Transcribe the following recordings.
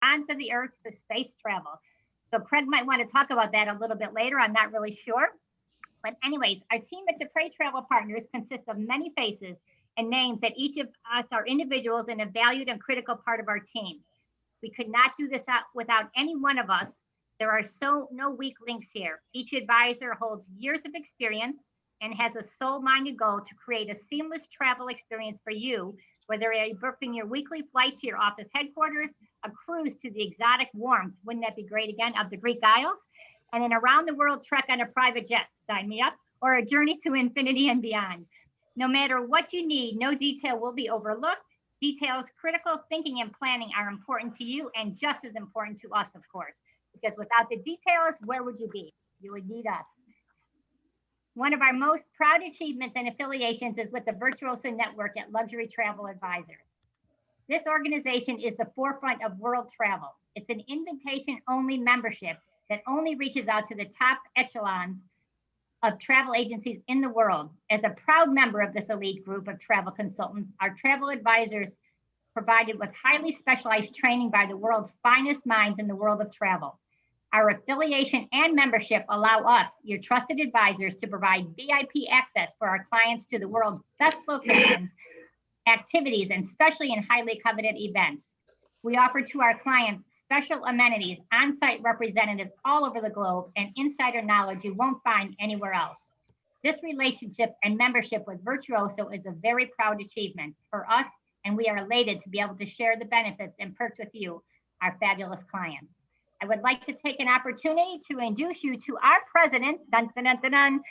onto the earth to space travel. So Craig might want to talk about that a little bit later. I'm not really sure. But anyways, our team at Deprez Travel Partners consists of many faces and names that each of us are individuals and a valued and critical part of our team. We could not do this without any one of us. There are so no weak links here. Each advisor holds years of experience and has a sole-minded goal to create a seamless travel experience for you, whether you're booking your weekly flight to your office headquarters, a cruise to the exotic warmth, wouldn't that be great again, of the Greek Isles, and an around the world trek on a private jet, sign me up, or a journey to infinity and beyond. No matter what you need, no detail will be overlooked. Details, critical thinking, and planning are important to you and just as important to us, of course, because without the details, where would you be? You would need us. One of our most proud achievements and affiliations is with the Virtuoso Network at Luxury Travel Advisors. This organization is the forefront of world travel. It's an invitation only membership that only reaches out to the top echelons of travel agencies in the world. As a proud member of this elite group of travel consultants, our travel advisors provided with highly specialized training by the world's finest minds in the world of travel. Our affiliation and membership allow us, your trusted advisors, to provide VIP access for our clients to the world's best locations, activities, and especially in highly coveted events. We offer to our clients special amenities, on-site representatives all over the globe, and insider knowledge you won't find anywhere else. This relationship and membership with Virtuoso is a very proud achievement for us, and we are elated to be able to share the benefits and perks with you, our fabulous clients. I would like to take an opportunity to introduce you to our president, dun, dun, dun, dun, dun,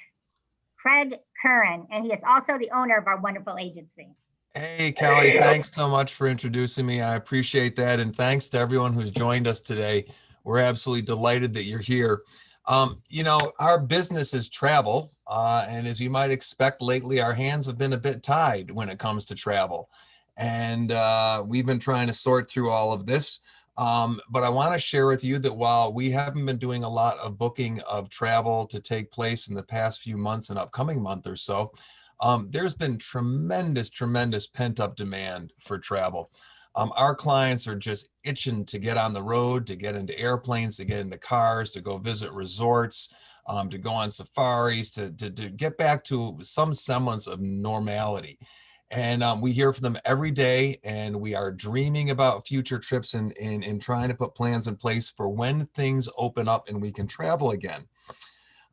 Craig Curran, and he is also the owner of our wonderful agency. Hey, Callie, thanks so much for introducing me. I appreciate that. And thanks to everyone who's joined us today. We're absolutely delighted that you're here. Our business is travel. And as you might expect, lately, our hands have been a bit tied when it comes to travel. And we've been trying to sort through all of this. But I want to share with you that while we haven't been doing a lot of booking of travel to take place in the past few months and upcoming month or so, there's been tremendous pent up demand for travel. Our clients are just itching to get on the road, to get into airplanes, to get into cars, to go visit resorts, to go on safaris, to get back to some semblance of normality. And we hear from them every day, and we are dreaming about future trips and trying to put plans in place for when things open up and we can travel again.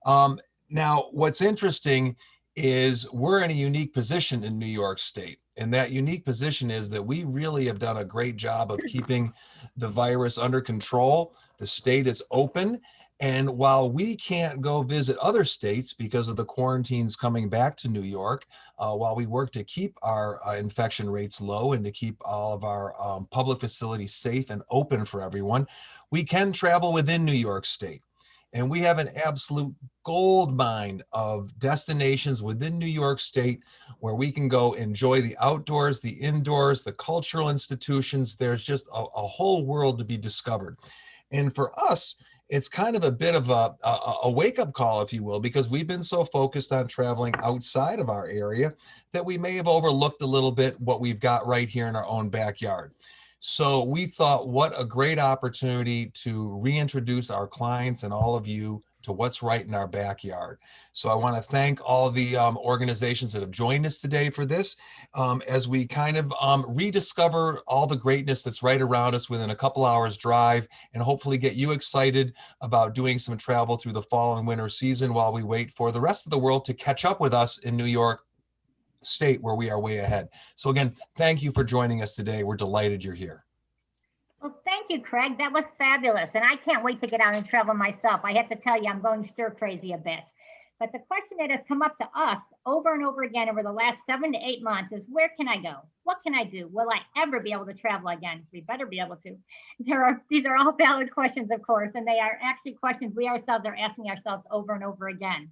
Now, what's interesting is we're in a unique position in New York State. And that unique position is that we really have done a great job of keeping the virus under control. The state is open. And while we can't go visit other states because of the quarantines coming back to New York, while we work to keep our infection rates low and to keep all of our public facilities safe and open for everyone, we can travel within New York State. And we have an absolute gold mine of destinations within New York State where we can go enjoy the outdoors, the indoors, the cultural institutions. There's just a whole world to be discovered. And for us, it's kind of a bit of a wake-up call, if you will, because we've been so focused on traveling outside of our area that we may have overlooked a little bit what we've got right here in our own backyard. So we thought, what a great opportunity to reintroduce our clients and all of you to what's right in our backyard. So I want to thank all the organizations that have joined us today for this, as we kind of rediscover all the greatness that's right around us within a couple hours drive, and hopefully get you excited about doing some travel through the fall and winter season while we wait for the rest of the world to catch up with us in New York State, where we are way ahead. So again, thank you for joining us today. We're delighted you're here. Well, thank you, Craig. That was fabulous. And I can't wait to get out and travel myself. I have to tell you, I'm going stir crazy a bit. But the question that has come up to us over and over again over the last 7 to 8 months is, where can I go? What can I do? Will I ever be able to travel again? We better be able to. These are all valid questions, of course, and they are actually questions we ourselves are asking ourselves over and over again.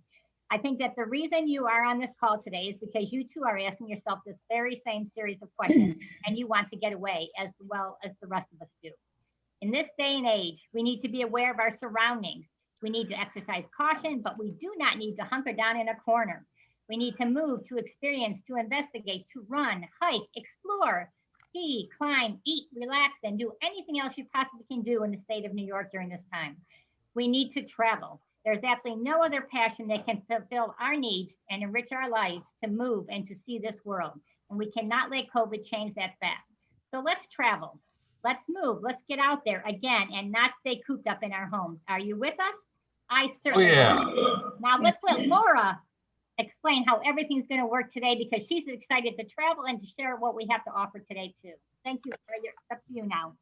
I think that the reason you are on this call today is because you too are asking yourself this very same series of questions, and you want to get away as well as the rest of us do. In this day and age, we need to be aware of our surroundings. We need to exercise caution, but we do not need to hunker down in a corner. We need to move, to experience, to investigate, to run, hike, explore, ski, climb, eat, relax, and do anything else you possibly can do in the state of New York during this time. We need to travel. There's absolutely no other passion that can fulfill our needs and enrich our lives to move and to see this world. And we cannot let COVID change that fact. So let's travel. Let's move. Let's get out there again and not stay cooped up in our homes. Are you with us? I Oh, certainly yeah. am. Now let's let Laura explain how everything's going to work today because she's excited to travel and to share what we have to offer today too. Thank you. It's up to you now.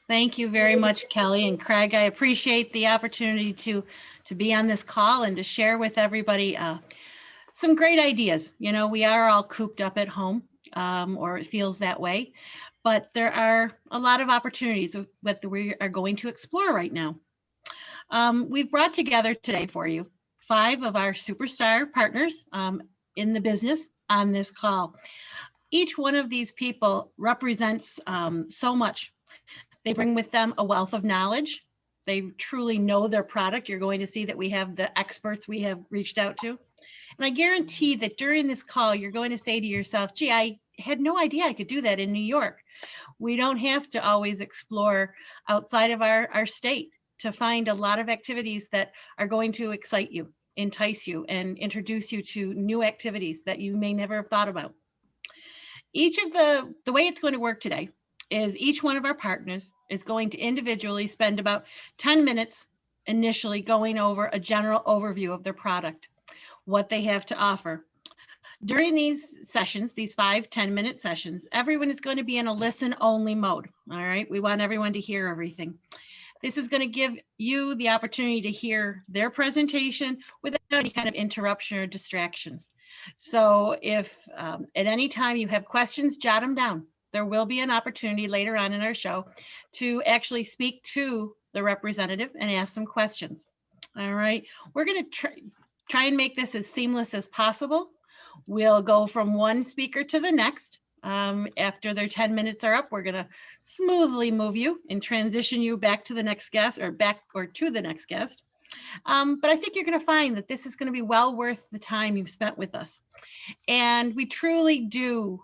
Thank you very much, Kelly and Craig. I appreciate the opportunity to be on this call and to share with everybody some great ideas. You know, we are all cooped up at home, or it feels that way, but there are a lot of opportunities that we are going to explore right now. We've brought together today for you 5 of our superstar partners in the business on this call. Each one of these people represents so much. They bring with them a wealth of knowledge. They truly know their product. You're going to see that we have the experts we have reached out to. And I guarantee that during this call, you're going to say to yourself, gee, I had no idea I could do that in New York. We don't have to always explore outside of our state to find a lot of activities that are going to excite you, entice you, and introduce you to new activities that you may never have thought about. Each of the way it's going to work today is each one of our partners is going to individually spend about 10 minutes initially going over a general overview of their product, what they have to offer. During these sessions, these 5 10-minute sessions, everyone is going to be in a listen only mode. All right. We want everyone to hear everything. This is going to give you the opportunity to hear their presentation without any kind of interruption or distractions. So if at any time you have questions, jot them down. There will be an opportunity later on in our show to actually speak to the representative and ask some questions. All right. We're going to try and make this as seamless as possible. We'll go from one speaker to the next. After their 10 minutes are up, we're going to smoothly move you and transition you back to the next guest or to the next guest. But I think you're going to find that this is going to be well worth the time you've spent with us. And we truly do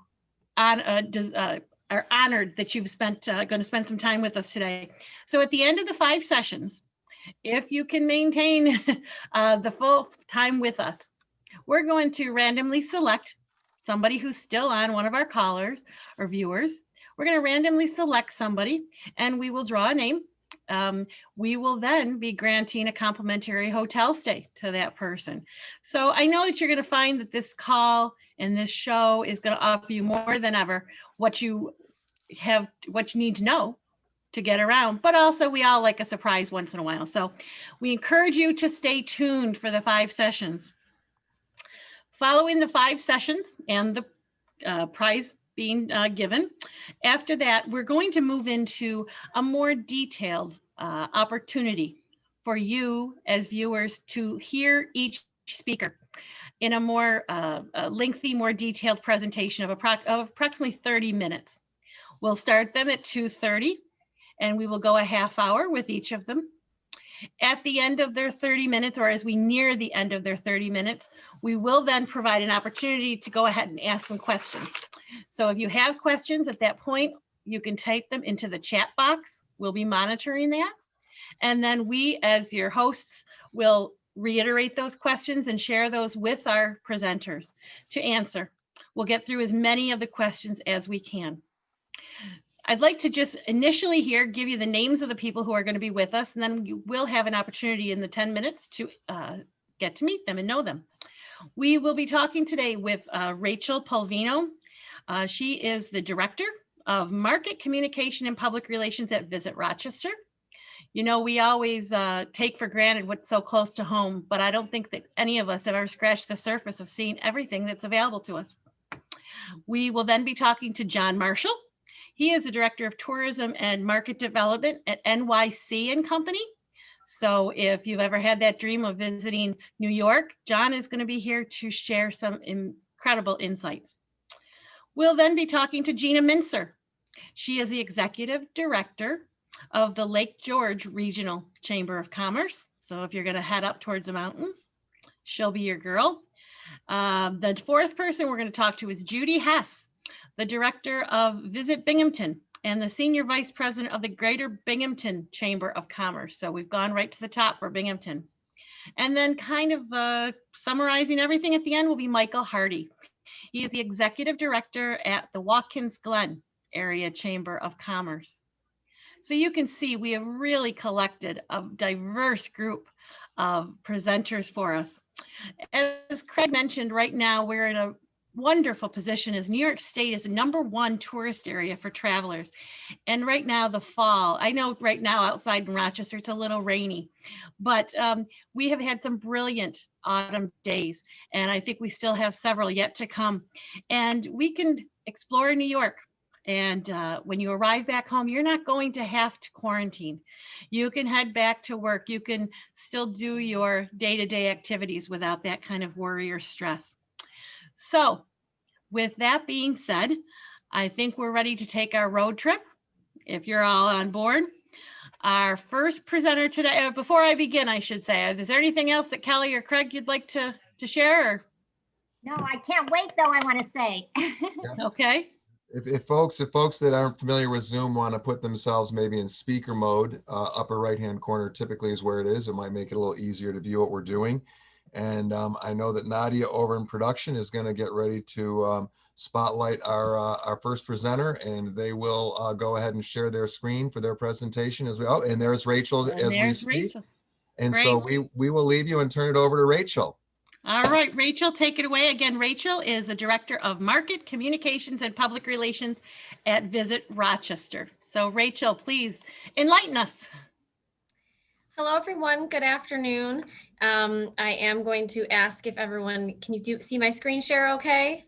are honored that you've going to spend some time with us today. So at the end of the 5 sessions, if you can maintain the full time with us, we're going to randomly select somebody who's still on, one of our callers or viewers. We're going to randomly select somebody and we will draw a name. We will then be granting a complimentary hotel stay to that person. So I know that you're going to find that this call and this show is going to offer you more than ever what you need to know to get around, but also we all like a surprise once in a while. So we encourage you to stay tuned for the 5 sessions. Following the 5 sessions and the prize being given, after that, we're going to move into a more detailed opportunity for you as viewers to hear each speaker in a more lengthy, more detailed presentation of approximately 30 minutes. We'll start them at 2:30 and we will go a half hour with each of them. At the end of their 30 minutes, or as we near the end of their 30 minutes, we will then provide an opportunity to go ahead and ask some questions. So if you have questions at that point, you can type them into the chat box. We'll be monitoring that. And then we, as your hosts, will reiterate those questions and share those with our presenters to answer. We'll get through as many of the questions as we can. I'd like to just initially here give you the names of the people who are going to be with us, and then you will have an opportunity in the 10 minutes to get to meet them and know them. We will be talking today with Rachel Polvino. She is the Director of Market Communication and Public Relations at Visit Rochester. You know, we always take for granted what's so close to home, but I don't think that any of us have ever scratched the surface of seeing everything that's available to us. We will then be talking to John Marshall. He is the Director of Tourism and Market Development at NYC and Company. So if you've ever had that dream of visiting New York, John is going to be here to share some incredible insights. We'll then be talking to Gina Mincer. She is the Executive Director of the Lake George Regional Chamber of Commerce. So if you're going to head up towards the mountains, she'll be your girl. The 4th person we're going to talk to is Judy Hess, the director of Visit Binghamton, and the senior vice president of the Greater Binghamton Chamber of Commerce. So we've gone right to the top for Binghamton. And then kind of summarizing everything at the end will be Michael Hardy. He is the executive director at the Watkins Glen Area Chamber of Commerce. So you can see we have really collected a diverse group of presenters for us. As Craig mentioned, right now we're in a wonderful position as New York State is the #1 tourist area for travelers. And right now, the fall, I know right now outside in Rochester, it's a little rainy, but we have had some brilliant autumn days. And I think we still have several yet to come. And we can explore New York. And when you arrive back home, you're not going to have to quarantine. You can head back to work. You can still do your day-to-day activities without that kind of worry or stress. So with that being said, I think we're ready to take our road trip. If you're all on board, our first presenter today, before I begin, I should say, is there anything else that Kelly or Craig you'd like to share? Or? No, I can't wait though, I want to say. Okay. If folks that aren't familiar with Zoom want to put themselves maybe in speaker mode, upper right-hand corner typically is where it is. It might make it a little easier to view what we're doing. And I know that Nadia over in production is going to get ready to spotlight our first presenter, and they will go ahead and share their screen for their presentation as well. And there's Rachel And as we there's speak. Rachel. And Great. so we will leave you and turn it over to Rachel. All right, Rachel, take it away. Again, Rachel is the Director of Market Communications and Public Relations at Visit Rochester. So Rachel, please enlighten us. Hello, everyone. Good afternoon. I am going to ask if everyone, can you see my screen share okay?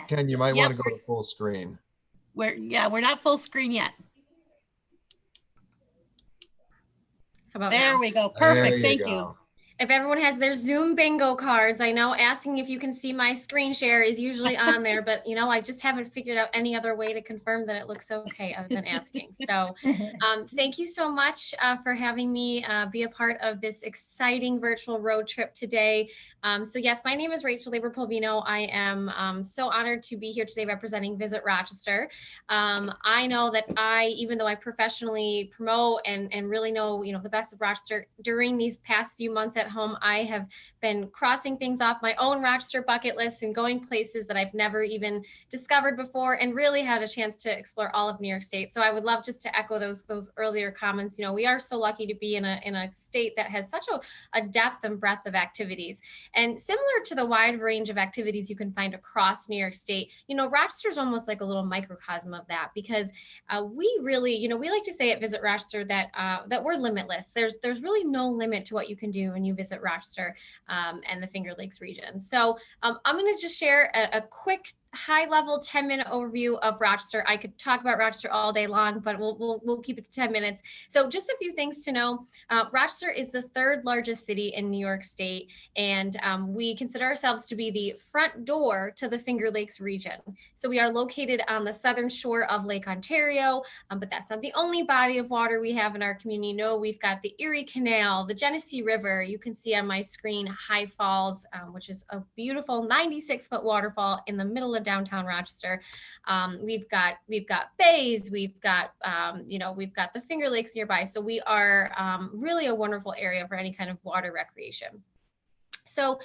Ken, you might Yep, want to go to full screen. We're not full screen yet. How about There now? we go. Perfect. There Thank go. you. If everyone has their Zoom bingo cards, I know asking if you can see my screen share is usually on there, but I just haven't figured out any other way to confirm that it looks okay other than asking. So thank you so much for having me be a part of this exciting virtual road trip today. So yes, my name is Rachel Labor-Polvino. I am so honored to be here today representing Visit Rochester. I know that even though I professionally promote and really know, the best of Rochester, during these past few months at home, I have been crossing things off my own Rochester bucket list and going places that I've never even discovered before, and really had a chance to explore all of New York State. So I would love just to echo those earlier comments. We are so lucky to be in a state that has such a depth and breadth of activities. And similar to the wide range of activities you can find across New York State, Rochester is almost like a little microcosm of that, because we really, we like to say at Visit Rochester that we're limitless. There's really no limit to what you can do when you visit Rochester and the Finger Lakes region. So I'm going to just share a quick high-level 10-minute overview of Rochester. I could talk about Rochester all day long, but we'll keep it to 10 minutes. So just a few things to know. Rochester is the third largest city in New York State, and we consider ourselves to be the front door to the Finger Lakes region. So we are located on the southern shore of Lake Ontario, but that's not the only body of water we have in our community. No, we've got the Erie Canal, the Genesee River. You can see on my screen High Falls, which is a beautiful 96-foot waterfall in the middle of downtown Rochester. We've got bays, we've got the Finger Lakes nearby. So we are really a wonderful area for any kind of water recreation. So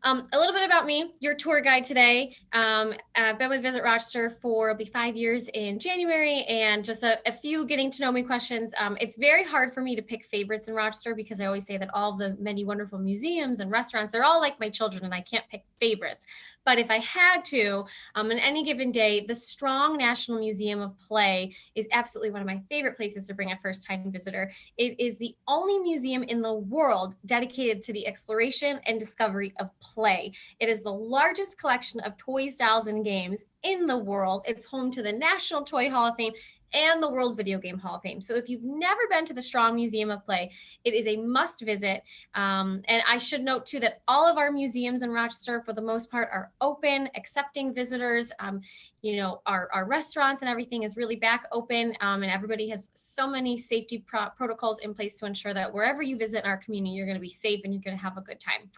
a little bit about me, your tour guide today. I've been with Visit Rochester for, it'll be 5 years in January, and just a few getting to know me questions. It's very hard for me to pick favorites in Rochester, because I always say that all the many wonderful museums and restaurants, they're all like my children, and I can't pick favorites. But if I had to, on any given day, the Strong National Museum of Play is absolutely one of my favorite places to bring a first-time visitor. It is the only museum in the world dedicated to the exploration and discovery of play. It is the largest collection of toys, dolls, and games in the world. It's home to the National Toy Hall of Fame and the World Video Game Hall of Fame. So if you've never been to the Strong Museum of Play, it is a must visit. And I should note too that all of our museums in Rochester, for the most part, are open, accepting visitors. Our restaurants and everything is really back open, and everybody has so many safety protocols in place to ensure that wherever you visit in our community, you're going to be safe and you're going to have a good time.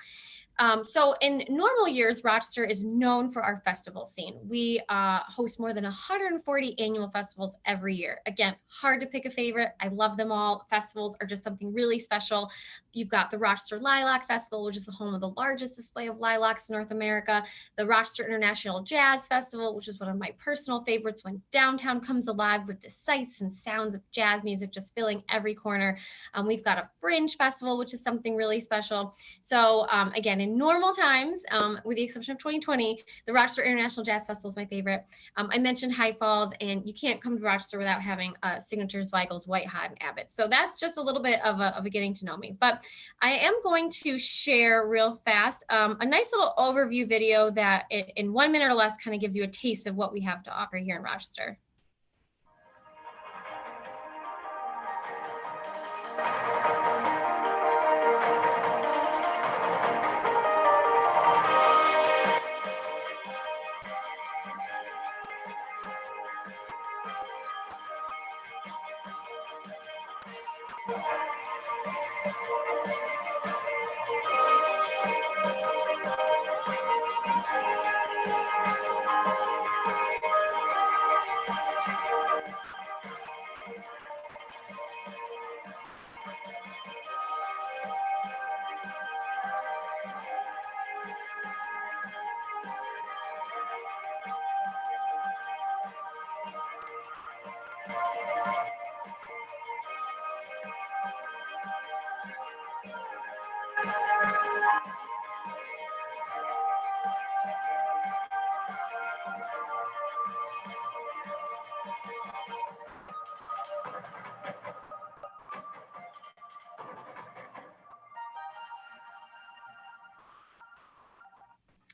So in normal years, Rochester is known for our festival scene. We host more than 140 annual festivals every year. Again, hard to pick a favorite. I love them all. Festivals are just something really special. You've got the Rochester Lilac Festival, which is the home of the largest display of lilacs in North America. The Rochester International Jazz Festival, which is one of my personal favorites when downtown comes alive with the sights and sounds of jazz music just filling every corner. We've got a Fringe Festival, which is something really special. So again, in normal times, with the exception of 2020, the Rochester International Jazz Festival is my favorite. I mentioned High Falls, and you can't come to Rochester without having Signatures, Weigel's, White Hot, and Abbott. So that's just a little bit of a getting to know me. But I am going to share real fast a nice little overview video that in 1 minute or less kind of gives you a taste of what we have to offer here in Rochester.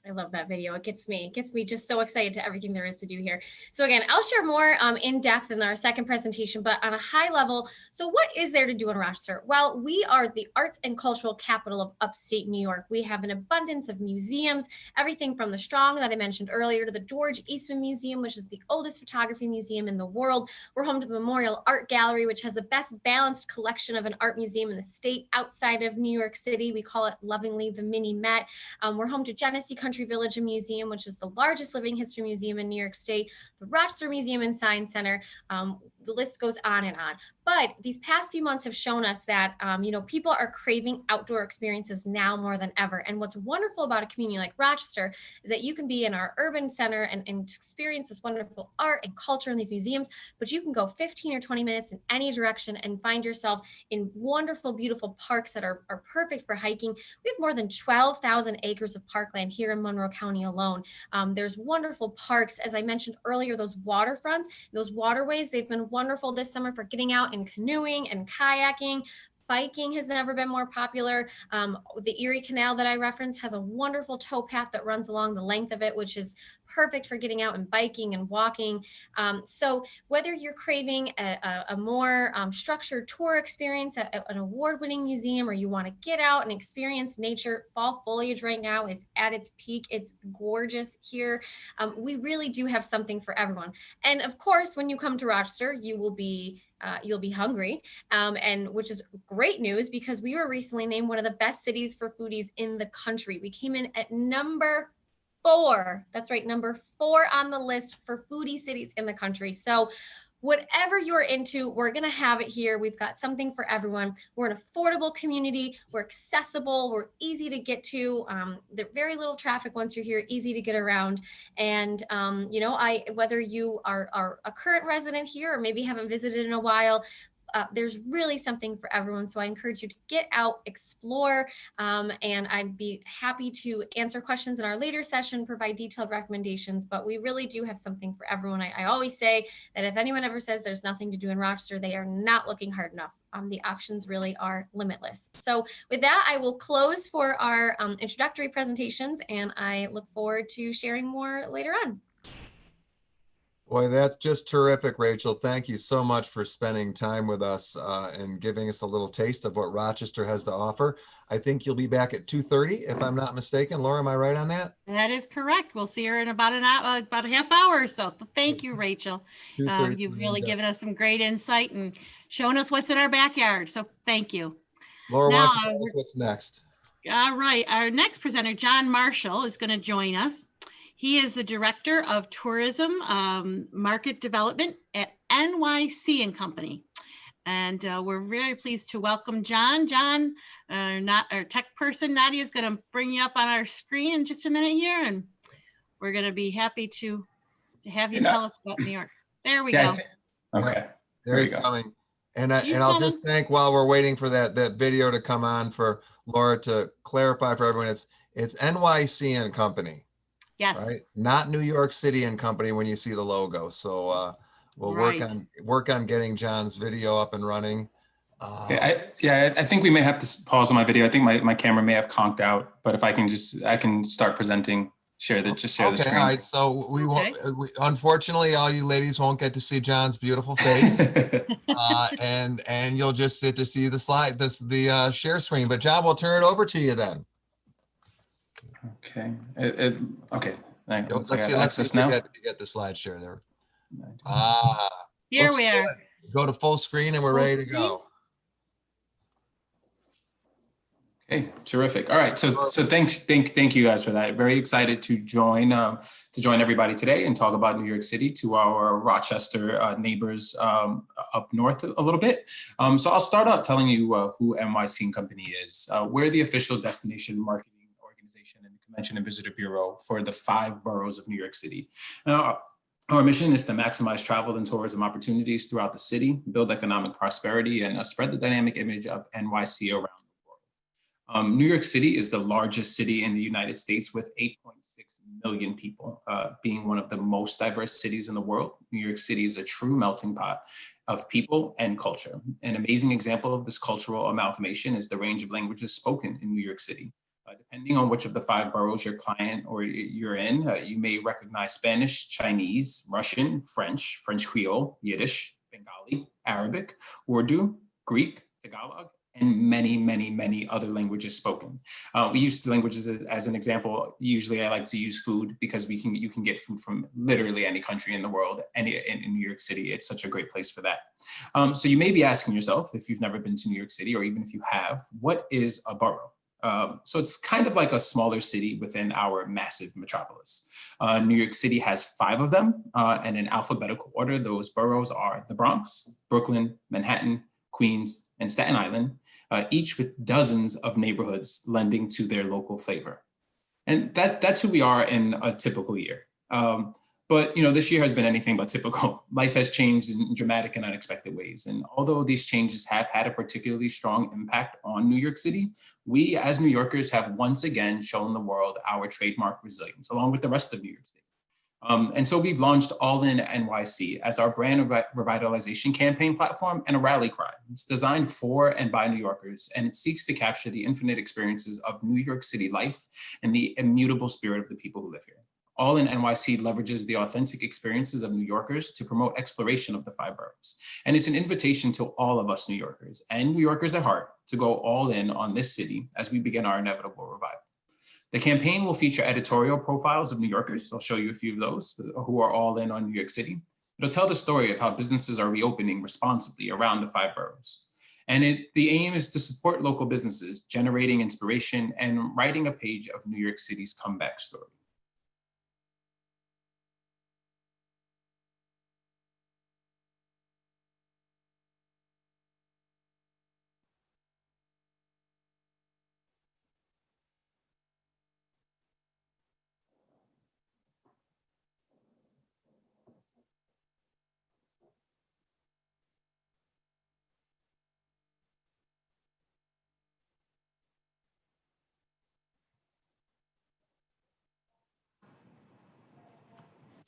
I love that video. It gets me just so excited to everything there is to do here. So again, I'll share more in depth in our second presentation, but on a high level, so what is there to do in Rochester? Well, we are the arts and cultural capital of upstate New York. We have an abundance of museums, everything from the Strong that I mentioned earlier to the George Eastman Museum, which is the oldest photography museum in the world. We're home to the Memorial Art Gallery, which has the best balanced collection of an art museum in the state outside of New York City. We call it lovingly the Mini Met. We're home to Genesee Country Village Museum, which is the largest living history museum in New York State, the Rochester Museum and Science Center. The list goes on and on. But these past few months have shown us that, people are craving outdoor experiences now more than ever. And what's wonderful about a community like Rochester is that you can be in our urban center and experience this wonderful art and culture in these museums, but you can go 15 or 20 minutes in any direction and find yourself in wonderful, beautiful parks that are perfect for hiking. We have more than 12,000 acres of parkland here in Monroe County alone. There's wonderful parks, as I mentioned earlier, those waterfronts, those waterways, they've been wonderful this summer for getting out and canoeing and kayaking. Biking has never been more popular. The Erie Canal that I referenced has a wonderful towpath that runs along the length of it, which is perfect for getting out and biking and walking. So whether you're craving a more structured tour experience at an award-winning museum, or you want to get out and experience nature, fall foliage right now is at its peak. It's gorgeous here. We really do have something for everyone. And of course, when you come to Rochester, you'll be hungry, and which is great news because we were recently named one of the best cities for foodies in the country. We came in at number 4. That's right, number 4 on the list for foodie cities in the country. So whatever you're into, we're going to have it here. We've got something for everyone. We're an affordable community. We're accessible. We're easy to get to. There's very little traffic once you're here, easy to get around. And, whether you are a current resident here or maybe haven't visited in a while, there's really something for everyone. So I encourage you to get out, explore, and I'd be happy to answer questions in our later session, provide detailed recommendations, but we really do have something for everyone. I always say that if anyone ever says there's nothing to do in Rochester, they are not looking hard enough. The options really are limitless. So with that, I will close for our introductory presentations, and I look forward to sharing more later on. Boy, that's just terrific, Rachel. Thank you so much for spending time with us and giving us a little taste of what Rochester has to offer. I think you'll be back at 2:30, if I'm not mistaken. Laura, am I right on that? That is correct. We'll see her in about an hour, about a half hour or so. Thank you, Rachel. You've really given us some great insight and shown us what's in our backyard. So thank you. Laura, now, why don't you tell us what's next? All right, our next presenter, John Marshall, is going to join us. He is the Director of Tourism Market Development at NYC and Company. And we're very pleased to welcome John. John, our tech person, Nadia, is going to bring you up on our screen in just a minute here, and we're going to be happy to have you tell us about New York. There we go. Okay. There he's coming. And I'll just think while we're waiting for that video to come on for Laura to clarify for everyone, it's NYC and Company. Yes. Right? Not New York City and Company when you see the logo. So we'll work on getting John's video up and running. I think we may have to pause on my video. I think my camera may have conked out, but if I can start presenting, share the screen. All right. So we won't, unfortunately, all you ladies won't get to see John's beautiful face. And you'll just sit to see the share screen. But John, we'll turn it over to you then. Okay. Okay. Let's see if you get the slide share there. Here we are. Good. Go to full screen and we're ready to go. Okay, terrific. All right, so thank you guys for that. Very excited to join everybody today and talk about New York City to our Rochester neighbors up north a little bit. So I'll start out telling you who NYC and Company is. We're the official destination marketing organization and convention and visitor bureau for the 5 boroughs of New York City. Our mission is to maximize travel and tourism opportunities throughout the city, build economic prosperity, and spread the dynamic image of NYC around. New York City is the largest city in the United States with 8.6 million people, being one of the most diverse cities in the world. New York City is a true melting pot of people and culture. An amazing example of this cultural amalgamation is the range of languages spoken in New York City. Depending on which of the 5 boroughs your client or you're in, you may recognize Spanish, Chinese, Russian, French Creole, Yiddish, Bengali, Arabic, Urdu, Greek, Tagalog, and many, many, many other languages spoken. We use the languages as an example. Usually I like to use food because you can get food from literally any country in the world, in New York City. It's such a great place for that. So you may be asking yourself, if you've never been to New York City, or even if you have, what is a borough? So it's kind of like a smaller city within our massive metropolis. New York City has 5 of them, and in alphabetical order, those boroughs are the Bronx, Brooklyn, Manhattan, Queens, and Staten Island, each with dozens of neighborhoods lending to their local flavor. And that's who we are in a typical year. But this year has been anything but typical. Life has changed in dramatic and unexpected ways. And although these changes have had a particularly strong impact on New York City, we as New Yorkers have once again shown the world our trademark resilience, along with the rest of New York City. And so we've launched All In NYC as our brand revitalization campaign platform and a rally cry. It's designed for and by New Yorkers, and it seeks to capture the infinite experiences of New York City life and the immutable spirit of the people who live here. All In NYC leverages the authentic experiences of New Yorkers to promote exploration of the 5 boroughs. And it's an invitation to all of us New Yorkers and New Yorkers at heart to go all in on this city as we begin our inevitable revival. The campaign will feature editorial profiles of New Yorkers. I'll show you a few of those who are all in on New York City. It'll tell the story of how businesses are reopening responsibly around the 5 boroughs. And the aim is to support local businesses, generating inspiration and writing a page of New York City's comeback story.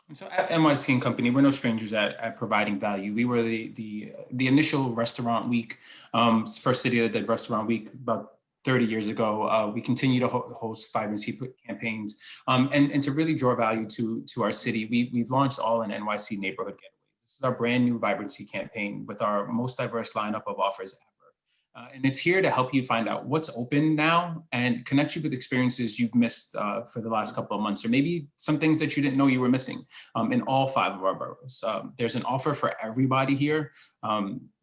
And so at NYC and Company, we're no strangers at providing value. We were the initial restaurant week, first city that did restaurant week about 30 years ago. We continue to host vibrancy campaigns and to really draw value to our city. We've launched All In NYC Neighborhood Getaways. This is our brand new vibrancy campaign with our most diverse lineup of offers ever. And it's here to help you find out what's open now and connect you with experiences you've missed for the last couple of months, or maybe some things that you didn't know you were missing in all 5 of our boroughs. There's an offer for everybody here.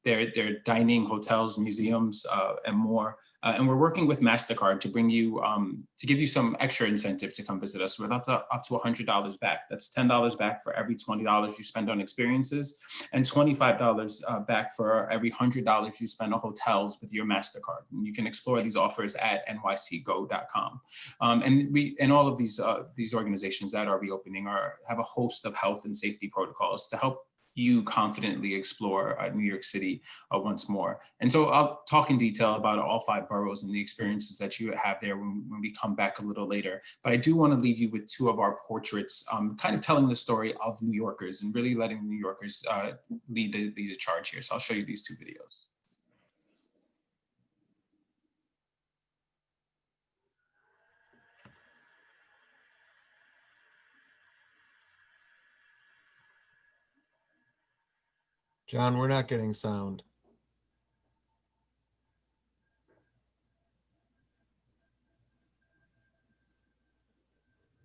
their dining, hotels, museums, and more. And we're working with MasterCard to bring you, to give you some extra incentive to come visit us with up to $100 back. That's $10 back for every $20 you spend on experiences, and $25 back for every $100 you spend on hotels with your MasterCard. And you can explore these offers at nycgo.com. And all of these organizations that are reopening have a host of health and safety protocols to help you confidently explore New York City once more. And so I'll talk in detail about all 5 boroughs and the experiences that you have there when we come back a little later. But I do want to leave you with 2 of our portraits, kind of telling the story of New Yorkers and really letting New Yorkers lead the charge here. So I'll show you these 2 videos. John, we're not getting sound.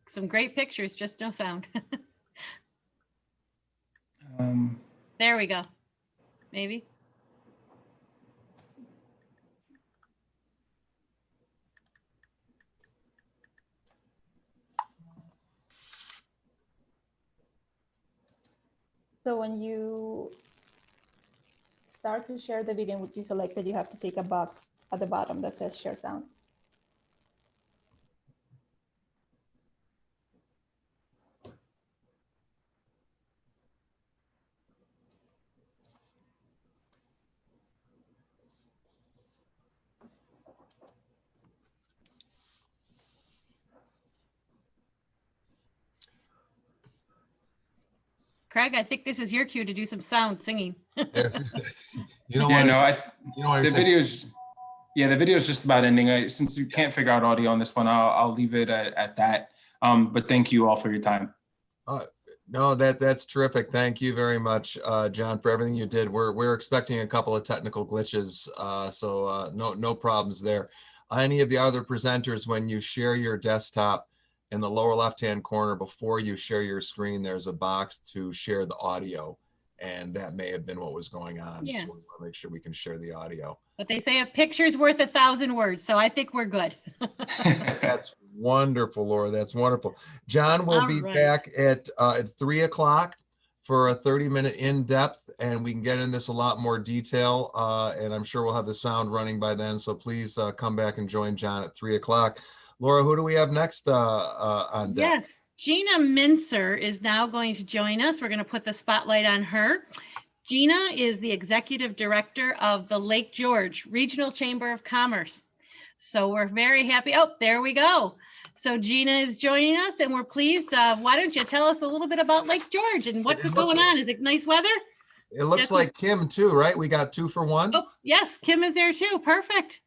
Some great pictures, just no sound. Um, There we go. Maybe. So when you start to share the video, which you selected, you have to take a box at the bottom that says share sound. Craig, I think this is your cue to do some sound singing. You know yeah, what? no, You know what I the said? video's, yeah, the video's just about ending. Since you can't figure out audio on this one, I'll leave it at that. But thank you all for your time. No, that's terrific. Thank you very much, John, for everything you did. We're expecting a couple of technical glitches, so no problems there. Any of the other presenters, when you share your desktop, in the lower left-hand corner before you share your screen, there's a box to share the audio, and that may have been what was going on. Yeah. So we want to make sure we can share the audio. But they say a picture's worth 1,000 words, so I think we're good. That's wonderful, Laura. That's wonderful. John will be All right. back at 3 o'clock for a 30-minute in-depth, and we can get in this a lot more detail. And I'm sure we'll have the sound running by then. So please come back and join John at 3 o'clock. Laura, who do we have next on deck? Yes, Gina Mincer is now going to join us. We're going to put the spotlight on her. Gina is the executive director of the Lake George Regional Chamber of Commerce. So we're very happy. Oh, there we go. So Gina is joining us and we're pleased. Why don't you tell us a little bit about Lake George and what's going on? Is it nice weather? It looks like Kim too, right? We got 2 for 1. Oh, yes, Kim is there too. Perfect.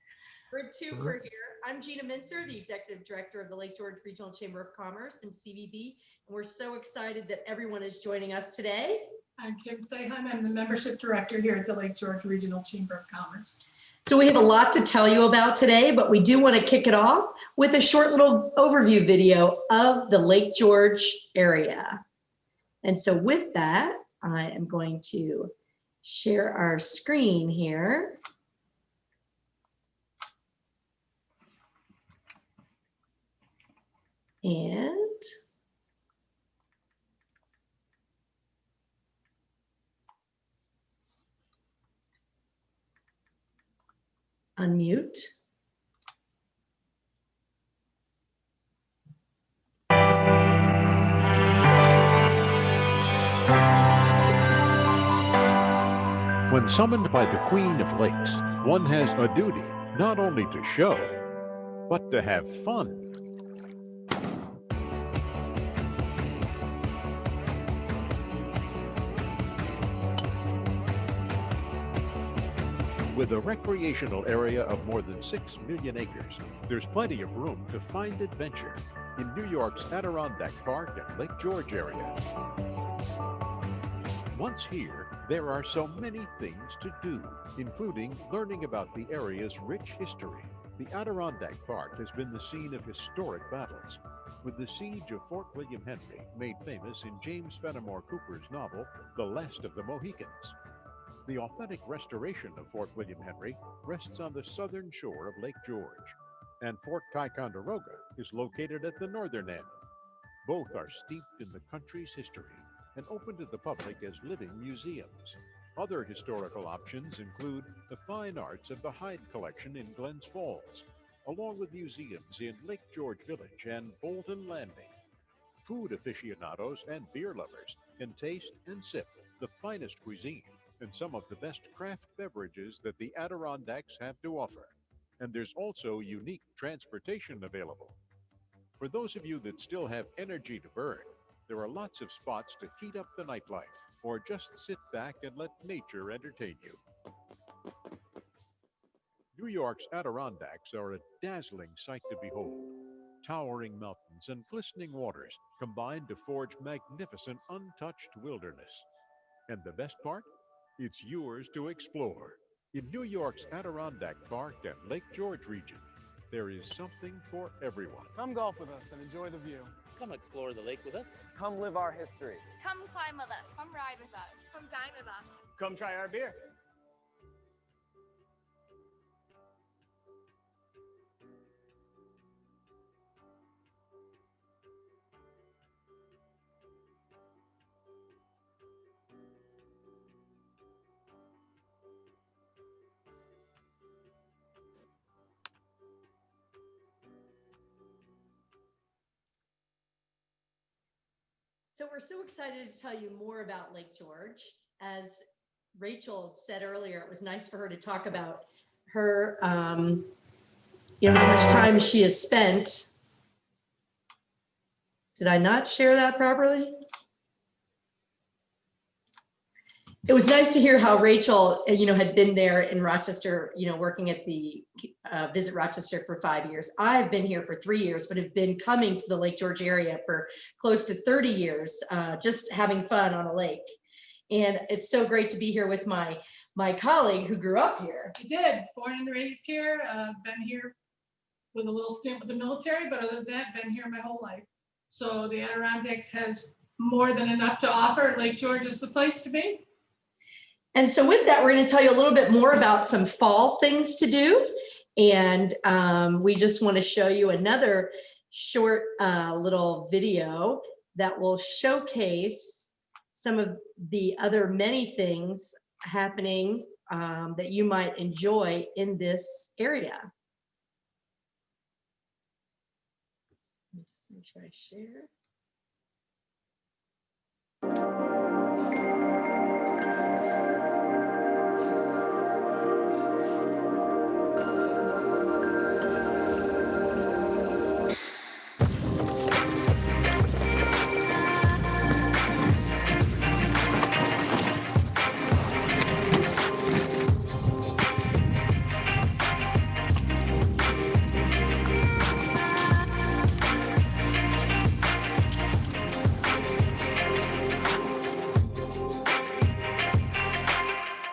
We're 2 for here. I'm Gina Mincer, the Executive Director of the Lake George Regional Chamber of Commerce and CVB. And we're so excited that everyone is joining us today. I'm Kim Sayheim. I'm the Membership Director here at the Lake George Regional Chamber of Commerce. So we have a lot to tell you about today, but we do want to kick it off with a short little overview video of the Lake George area. And so with that, I am going to share our screen here. And unmute. When summoned by the Queen of Lakes, one has a duty not only to show, but to have fun. With a recreational area of more than 6 million acres, there's plenty of room to find adventure in New York's Adirondack Park and Lake George area. Once here, there are so many things to do, including learning about the area's rich history. The Adirondack Park has been the scene of historic battles, with the siege of Fort William Henry made famous in James Fenimore Cooper's novel, The Last of the Mohicans. The authentic restoration of Fort William Henry rests on the southern shore of Lake George, and Fort Ticonderoga is located at the northern end. Both are steeped in the country's history and open to the public as living museums. Other historical options include the fine arts of the Hyde Collection in Glens Falls, along with museums in Lake George Village and Bolton Landing. Food aficionados and beer lovers can taste and sip the finest cuisine and some of the best craft beverages that the Adirondacks have to offer. And there's also unique transportation available. For those of you that still have energy to burn, there are lots of spots to heat up the nightlife or just sit back and let nature entertain you. New York's Adirondacks are a dazzling sight to behold. Towering mountains and glistening waters combine to forge magnificent, untouched wilderness. And the best part? It's yours to explore. In New York's Adirondack Park and Lake George region, there is something for everyone. Come golf with us and enjoy the view. Come explore the lake with us. Come live our history. Come climb with us. Come ride with us. Come dine with us. Come try our beer. So we're so excited to tell you more about Lake George. As Rachel said earlier, it was nice for her to talk about her, how much time she has spent. Did I not share that properly? It was nice to hear how Rachel, had been there in Rochester, working at the Visit Rochester for 5 years. I've been here for 3 years, but have been coming to the Lake George area for close to 30 years, just having fun on a lake. And it's so great to be here with my colleague who grew up here. I did, born and raised here, been here with a little stint with the military, but other than that, been here my whole life. So the Adirondacks has more than enough to offer. Lake George is the place to be. And so with that, we're going to tell you a little bit more about some fall things to do. And we just want to show you another short little video that will showcase some of the other many things happening that you might enjoy in this area. Let me just make sure I share.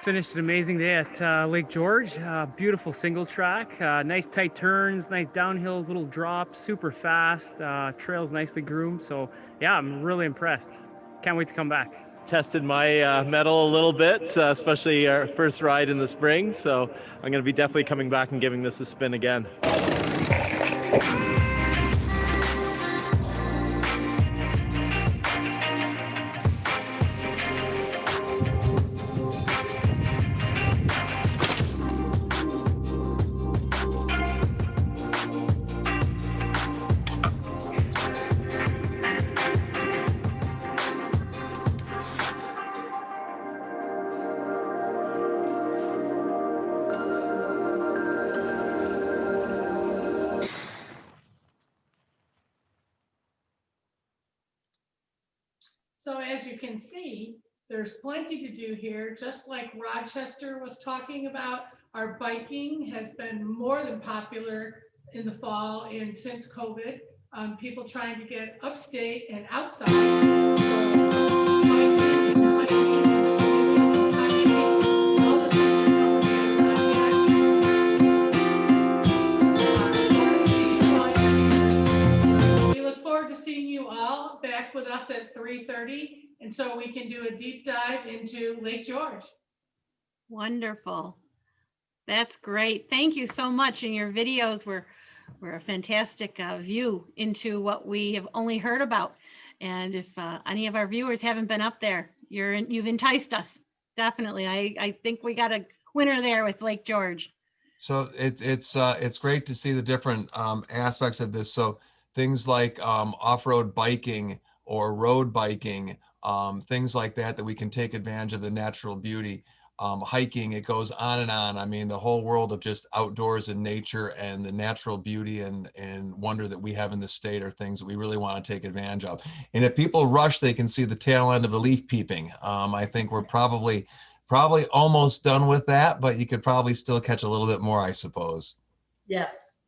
Finished an amazing day at Lake George. Beautiful single track, nice tight turns, nice downhills, little drops, super fast, trails nicely groomed. So yeah, I'm really impressed. Can't wait to come back. Tested my mettle a little bit, especially our first ride in the spring. So I'm going to be definitely coming back and giving this a spin again. So as you can see, there's plenty to do here. Just like Rochester was talking about, our biking has been more than popular in the fall and since COVID. People trying to get upstate and outside. So biking, all the things. We look forward to seeing you all back with us at 3:30, and so we can do a deep dive into Lake George. Wonderful. That's great. Thank you so much. And your videos were a fantastic view into what we have only heard about. And if any of our viewers haven't been up there, you've enticed us. Definitely. I think we got a winner there with Lake George. So it's great to see the different aspects of this. So things like off-road biking or road biking, things like that we can take advantage of the natural beauty. Hiking, it goes on and on. I mean, the whole world of just outdoors and nature and the natural beauty and wonder that we have in the state are things that we really want to take advantage of. And if people rush, they can see the tail end of the leaf peeping. I think we're probably almost done with that, but you could probably still catch a little bit more, I suppose. Yes.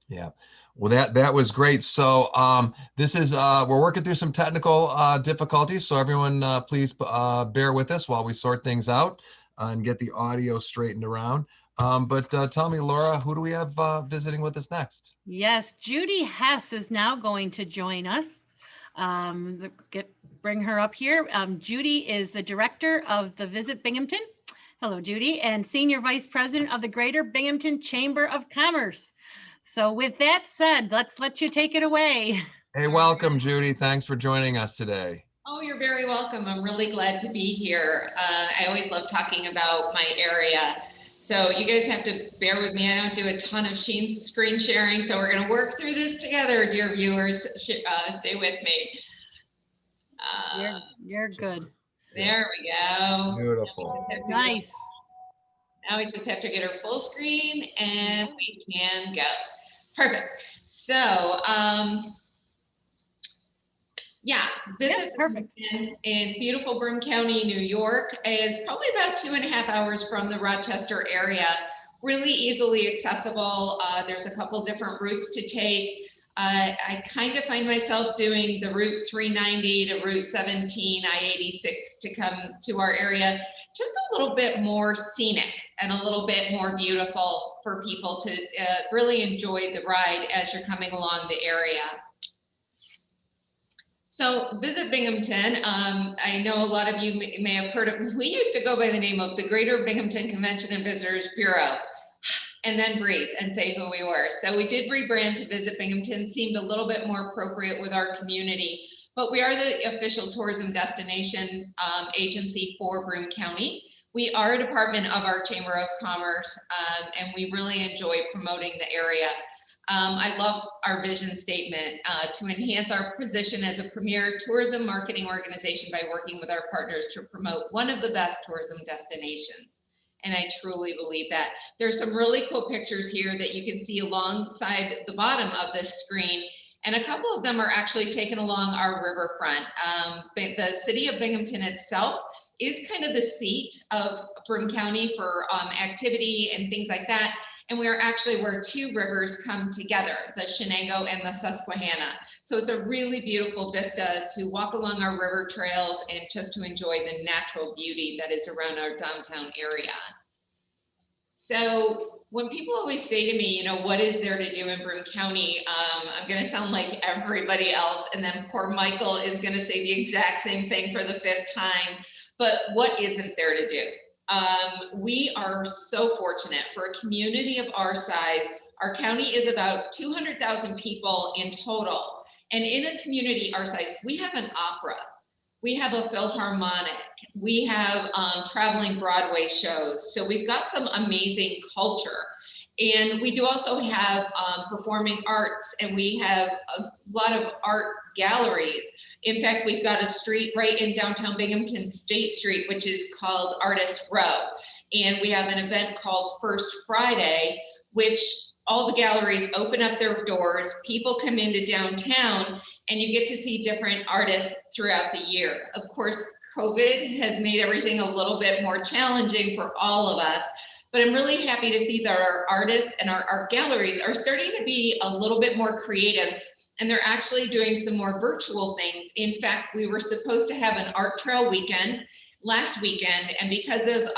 Yeah. Well, that was great. So this is, we're working through some technical difficulties. So everyone, please bear with us while we sort things out and get the audio straightened around. But tell me, Laura, who do we have visiting with us next? Yes, Judy Hess is now going to join us. Bring her up here. Judy is the director of the Visit Binghamton. Hello, Judy, and Senior Vice President of the Greater Binghamton Chamber of Commerce. So with that said, let's let you take it away. Hey, welcome, Judy. Thanks for joining us today. Oh, you're very welcome. I'm really glad to be here. I always love talking about my area. So you guys have to bear with me. I don't do a ton of screen sharing, so we're going to work through this together, dear viewers. Stay with me. You're good. There we go. Beautiful. Nice. Now we just have to get her full screen and we can go. Perfect. So, yeah, Visit Binghamton in beautiful Broome County, New York is probably about 2.5 hours from the Rochester area. Really easily accessible. There's a couple different routes to take. I kind of find myself doing the Route 390 to Route 17, I-86 to come to our area. Just a little bit more scenic and a little bit more beautiful for people to really enjoy the ride as you're coming along the area. So Visit Binghamton, I know a lot of you may have heard of, we used to go by the name of the Greater Binghamton Convention and Visitors Bureau, and then breathe and say who we were. So we did rebrand to Visit Binghamton, seemed a little bit more appropriate with our community, but we are the official tourism destination agency for Broome County. We are a department of our Chamber of Commerce, and we really enjoy promoting the area. I love our vision statement to enhance our position as a premier tourism marketing organization by working with our partners to promote one of the best tourism destinations. And I truly believe that. There's some really cool pictures here that you can see alongside the bottom of this screen. And a couple of them are actually taken along our riverfront. The city of Binghamton itself is kind of the seat of Broome County for activity and things like that. And we are actually where two rivers come together, the Shenango and the Susquehanna. So it's a really beautiful vista to walk along our river trails and just to enjoy the natural beauty that is around our downtown area. So when people always say to me, you know, what is there to do in Broome County? I'm going to sound like everybody else. And then poor Michael is going to say the exact same thing for the 5th time. But what isn't there to do? We are so fortunate for a community of our size. Our county is about 200,000 people in total. And in a community our size, we have an opera. We have a Philharmonic. We have traveling Broadway shows. So we've got some amazing culture. And we do also have performing arts, and we have a lot of art galleries. In fact, we've got a street right in downtown Binghamton, State Street, which is called Artist Row. And we have an event called First Friday, which all the galleries open up their doors, people come into downtown, and you get to see different artists throughout the year. Of course, COVID has made everything a little bit more challenging for all of us, but I'm really happy to see that our artists and our art galleries are starting to be a little bit more creative, and they're actually doing some more virtual things. In fact, we were supposed to have an art trail weekend last weekend, and because of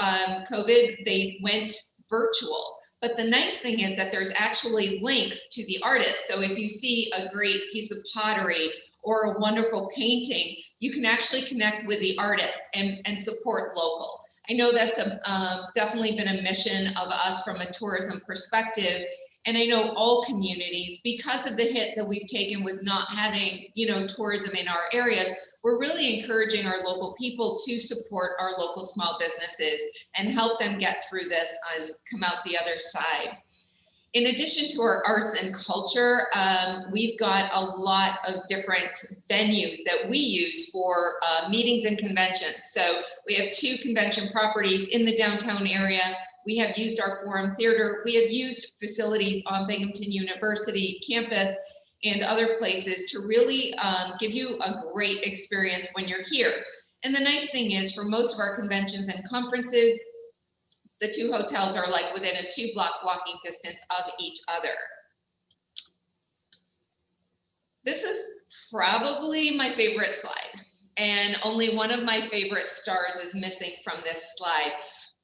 COVID, they went virtual. But the nice thing is that there's actually links to the artists. So if you see a great piece of pottery or a wonderful painting, you can actually connect with the artist and support local. I know that's definitely been a mission of us from a tourism perspective. And I know all communities, because of the hit that we've taken with not having, tourism in our areas, we're really encouraging our local people to support our local small businesses and help them get through this and come out the other side. In addition to our arts and culture, we've got a lot of different venues that we use for meetings and conventions. So we have 2 convention properties in the downtown area. We have used our Forum Theater. We have used facilities on Binghamton University campus and other places to really give you a great experience when you're here. And the nice thing is, for most of our conventions and conferences, the 2 hotels are like within a 2-block walking distance of each other. This is probably my favorite slide, and only one of my favorite stars is missing from this slide.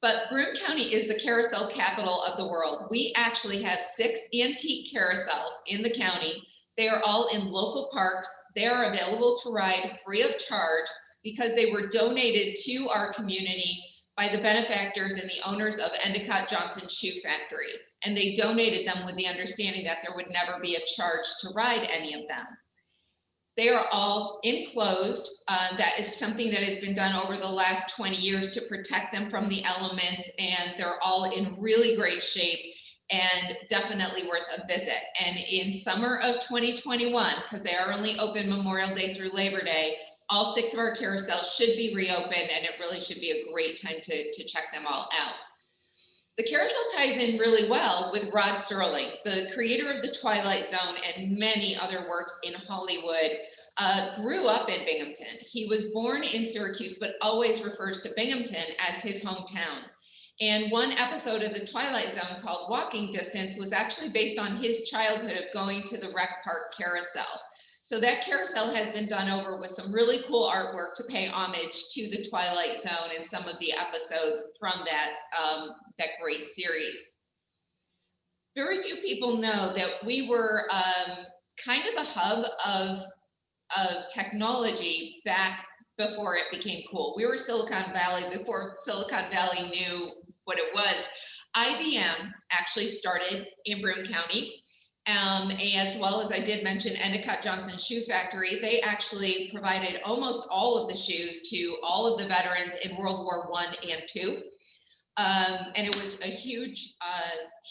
But Broome County is the carousel capital of the world. We actually have 6 antique carousels in the county. They are all in local parks. They are available to ride free of charge because they were donated to our community by the benefactors and the owners of Endicott Johnson Shoe Factory. And they donated them with the understanding that there would never be a charge to ride any of them. They are all enclosed. That is something that has been done over the last 20 years to protect them from the elements, and they're all in really great shape and definitely worth a visit. And in summer of 2021, because they are only open Memorial Day through Labor Day, all 6 of our carousels should be reopened, and it really should be a great time to check them all out. The carousel ties in really well with Rod Serling, the creator of The Twilight Zone and many other works in Hollywood. Grew up in Binghamton. He was born in Syracuse, but always refers to Binghamton as his hometown. And one episode of The Twilight Zone called Walking Distance was actually based on his childhood of going to the Rec Park Carousel. So that carousel has been done over with some really cool artwork to pay homage to the Twilight Zone and some of the episodes from that, that great series. Very few people know that we were kind of the hub of technology back before it became cool. We were Silicon Valley before Silicon Valley knew what it was. IBM actually started in Broome County. As well as I did mention Endicott Johnson Shoe Factory, they actually provided almost all of the shoes to all of the veterans in World War I and II. And it was a huge,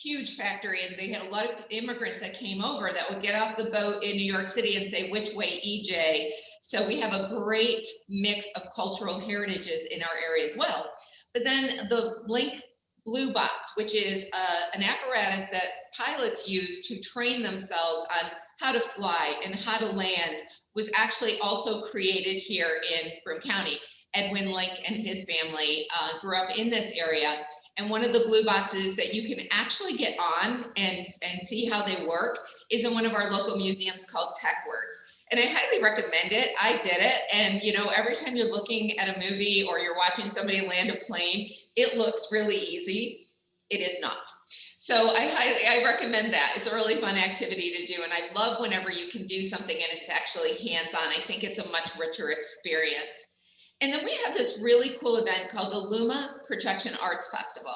huge factory, and they had a lot of immigrants that came over that would get off the boat in New York City and say, "Which way, EJ?" So we have a great mix of cultural heritages in our area as well. But then the Blink Blue Box, which is an apparatus that pilots use to train themselves on how to fly and how to land, was actually also created here in Broome County. Edwin Link and his family grew up in this area. And one of the blue boxes that you can actually get on and see how they work is in one of our local museums called TechWorks. And I highly recommend it. I did it. And every time you're looking at a movie or you're watching somebody land a plane, it looks really easy. It is not. So I recommend that. It's a really fun activity to do. And I love whenever you can do something and it's actually hands-on. I think it's a much richer experience. And then we have this really cool event called the Luma Projection Arts Festival.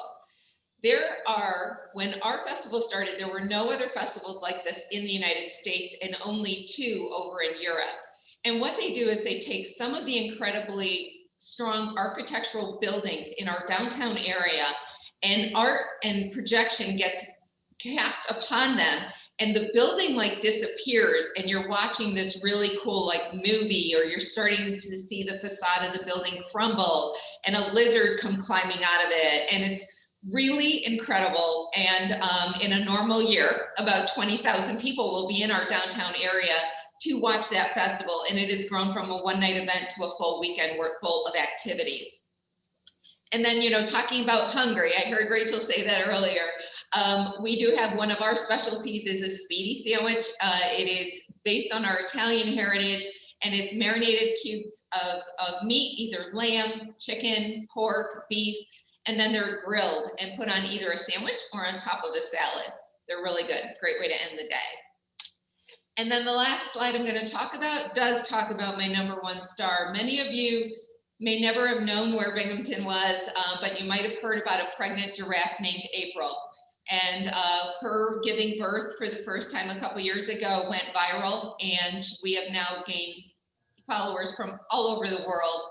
When our festival started, there were no other festivals like this in the United States and only 2 over in Europe. And what they do is they take some of the incredibly strong architectural buildings in our downtown area, and art and projection gets cast upon them, and the building disappears, and you're watching this really cool movie, or you're starting to see the facade of the building crumble and a lizard come climbing out of it. And it's really incredible. And in a normal year, about 20,000 people will be in our downtown area to watch that festival. And it has grown from a one-night event to a full weekend full of activities. And then, talking about hungry, I heard Rachel say that earlier. We do have one of our specialties is a speedy sandwich. It is based on our Italian heritage, and it's marinated cubes of meat, either lamb, chicken, pork, beef, and then they're grilled and put on either a sandwich or on top of a salad. They're really good. Great way to end the day. And then the last slide I'm going to talk about does talk about my #1 star. Many of you may never have known where Binghamton was, but you might have heard about a pregnant giraffe named April. And her giving birth for the first time a couple years ago went viral, and we have now gained followers from all over the world.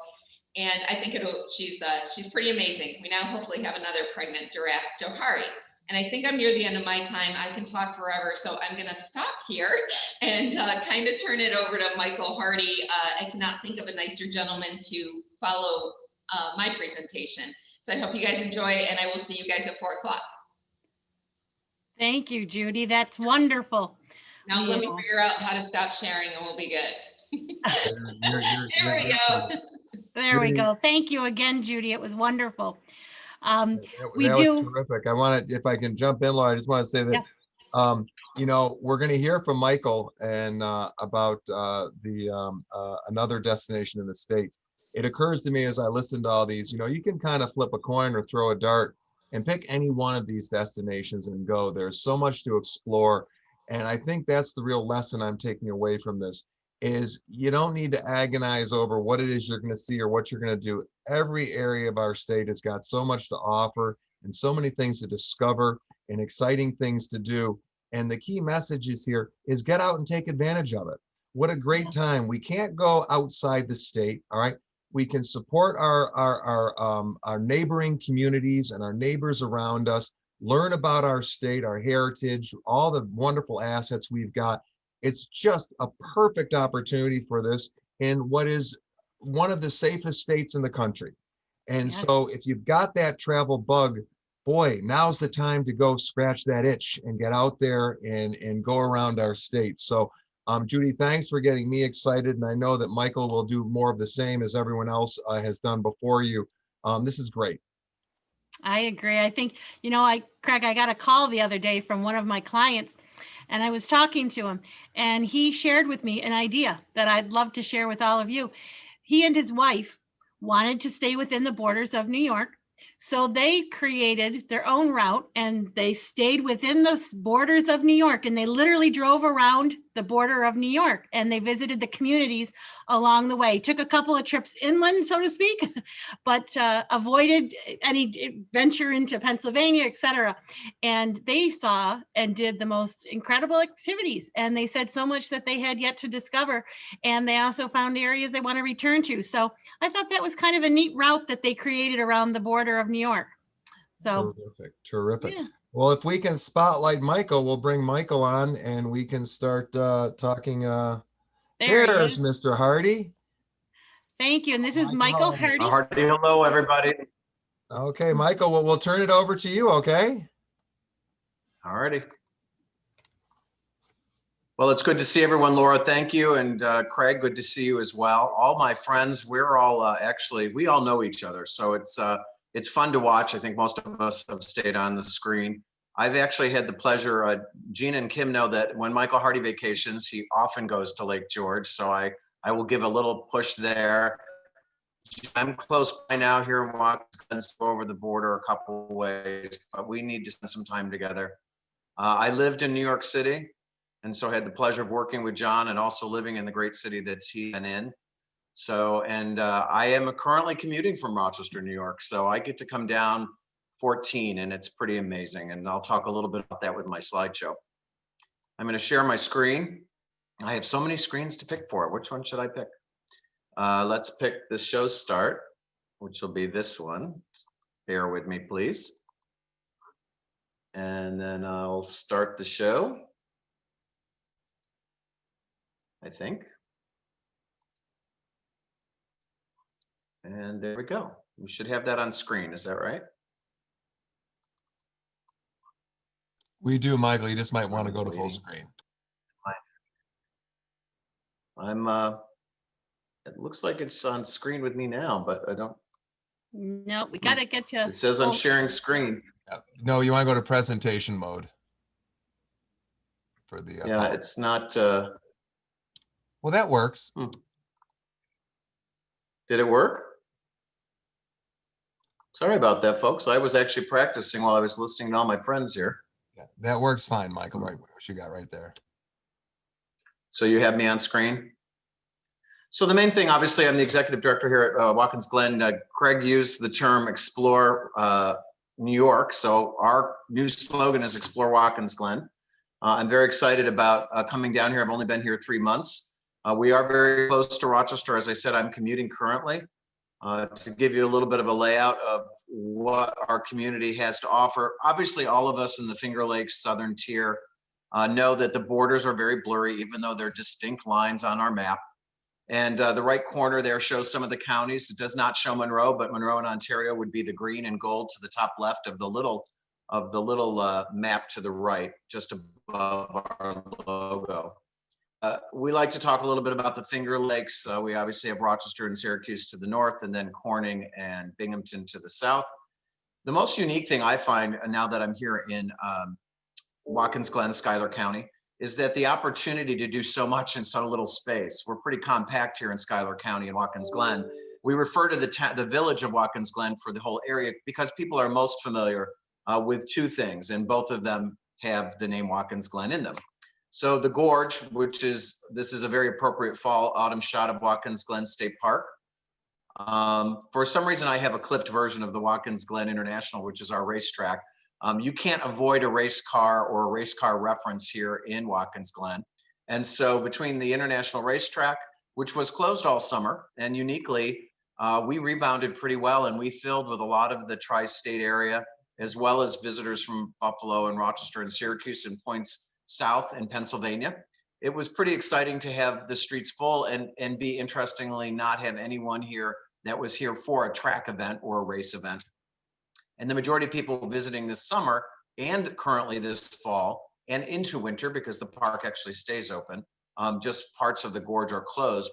And I think she's pretty amazing. We now hopefully have another pregnant giraffe, Johari. And I think I'm near the end of my time. I can talk forever, so I'm gonna stop here and kind of turn it over to Michael Hardy. I cannot think of a nicer gentleman to follow my presentation. So I hope you guys enjoy, and I will see you guys at 4 o'clock. Thank you, Judy. That's wonderful. Now let me figure out how to stop sharing and we'll be good. There we go. There we go. Thank you again, Judy. It was wonderful. That was terrific. I want to, if I can jump in, Laura, I just want to say that, you know, we're going to hear from Michael and about another destination in the state. It occurs to me as I listen to all these, you know, you can kind of flip a coin or throw a dart and pick any one of these destinations and go. There's so much to explore. And I think that's the real lesson I'm taking away from this is you don't need to agonize over what it is you're going to see or what you're going to do. Every area of our state has got so much to offer and so many things to discover and exciting things to do. And the key message is here is get out and take advantage of it. What a great time. We can't go outside the state. All right. We can support our neighboring communities and our neighbors around us, learn about our state, our heritage, all the wonderful assets we've got. It's just a perfect opportunity for this in what is one of the safest states in the country. And so if you've got that travel bug, boy, now's the time to go scratch that itch and get out there and go around our state. So Judy, thanks for getting me excited. And I know that Michael will do more of the same as everyone else has done before you. This is great. I agree. I think, you know, Craig, I got a call the other day from one of my clients and I was talking to him and he shared with me an idea that I'd love to share with all of you. He and his wife wanted to stay within the borders of New York. So they created their own route and they stayed within the borders of New York and they literally drove around the border of New York and they visited the communities along the way, took a couple of trips inland, so to speak, but avoided any venture into Pennsylvania, etc. And they saw and did the most incredible activities. And they said so much that they had yet to discover. And they also found areas they want to return to. So I thought that was kind of a neat route that they created around the border of New York. So terrific. Yeah. Well, if we can spotlight Michael, we'll bring Michael on and we can start talking. There's Mr. Hardy. Thank you. And this is Michael Hardy. Hardy, hello, everybody. Okay, Michael, we'll turn it over to you, okay? All righty. Well, it's good to see everyone, Laura. Thank you. And Craig, good to see you as well. All my friends, we're all we all know each other. So it's fun to watch. I think most of us have stayed on the screen. I've actually had the pleasure, Gina and Kim know that when Michael Hardy vacations, he often goes to Lake George. So I will give a little push there. I'm close by now here in Washington, over the border a couple of ways, but we need to spend some time together. I lived in New York City, and so I had the pleasure of working with John and also living in the great city that he's been in. So, and I am currently commuting from Rochester, New York. So I get to come down 14 and it's pretty amazing. And I'll talk a little bit about that with my slideshow. I'm going to share my screen. I have so many screens to pick for. Which one should I pick? Let's pick the show start, which will be this one. Bear with me, please. And then I'll start the show, I think. And there we go. We should have that on screen. Is that right? We do, Michael. You just might want to go to full screen. It looks like it's on screen with me now, but I don't. No, we got to get you. It says I'm sharing screen. No, you want to go to presentation mode. For the yeah, it's not. Well, that works. Did it work? Sorry about that, folks. I was actually practicing while I was listening to all my friends here. Yeah, that works fine, Michael. Right, what you got right there. So you have me on screen. So the main thing, obviously, I'm the executive director here at Watkins Glen. Craig used the term explore New York. So our new slogan is Explore Watkins Glen. I'm very excited about coming down here. I've only been here 3 months. We are very close to Rochester. As I said, I'm commuting currently. To give you a little bit of a layout of what our community has to offer. Obviously, all of us in the Finger Lakes Southern Tier know that the borders are very blurry, even though they're distinct lines on our map. And the right corner there shows some of the counties. It does not show Monroe, but Monroe and Ontario would be the green and gold to the top left of the little map to the right, just above our logo. We like to talk a little bit about the Finger Lakes. We obviously have Rochester and Syracuse to the north, and then Corning and Binghamton to the south. The most unique thing I find now that I'm here in Watkins Glen, Schuyler County, is that the opportunity to do so much in so little space. We're pretty compact here in Schuyler County and Watkins Glen. We refer to the village of Watkins Glen for the whole area because people are most familiar with two things, and both of them have the name Watkins Glen in them. So the gorge, this is a very appropriate fall autumn shot of Watkins Glen State Park. For some reason, I have a clipped version of the Watkins Glen International, which is our racetrack. You can't avoid a race car or a race car reference here in Watkins Glen. And so between the International Racetrack, which was closed all summer, and uniquely, we rebounded pretty well, and we filled with a lot of the tri-state area, as well as visitors from Buffalo and Rochester and Syracuse and points south in Pennsylvania. It was pretty exciting to have the streets full and be, interestingly, not have anyone here that was here for a track event or a race event. And the majority of people visiting this summer and currently this fall and into winter, because the park actually stays open, just parts of the gorge are closed,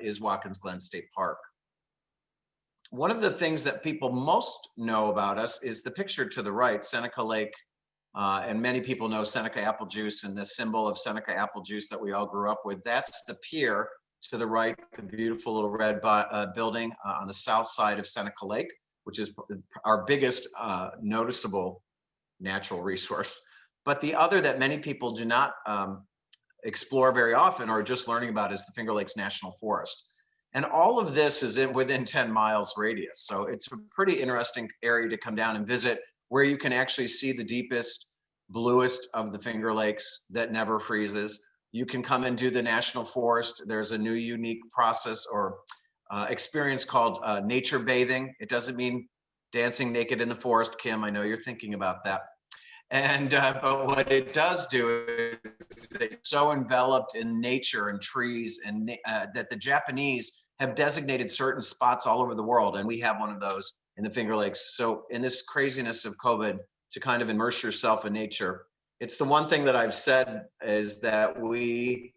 is Watkins Glen State Park. One of the things that people most know about us is the picture to the right, Seneca Lake. And many people know Seneca apple juice and the symbol of Seneca apple juice that we all grew up with. That's the pier to the right, the beautiful little red building on the south side of Seneca Lake, which is our biggest noticeable natural resource. But the other that many people do not explore very often or just learning about is the Finger Lakes National Forest. And all of this is within 10 miles radius. So it's a pretty interesting area to come down and visit, where you can actually see the deepest, bluest of the Finger Lakes that never freezes. You can come and do the National Forest. There's a new unique process or experience called nature bathing. It doesn't mean dancing naked in the forest, Kim. I know you're thinking about that. And but what it does do is it's so enveloped in nature and trees, and that the Japanese have designated certain spots all over the world, and we have one of those in the Finger Lakes. So in this craziness of COVID, to kind of immerse yourself in nature, it's the one thing that I've said is that we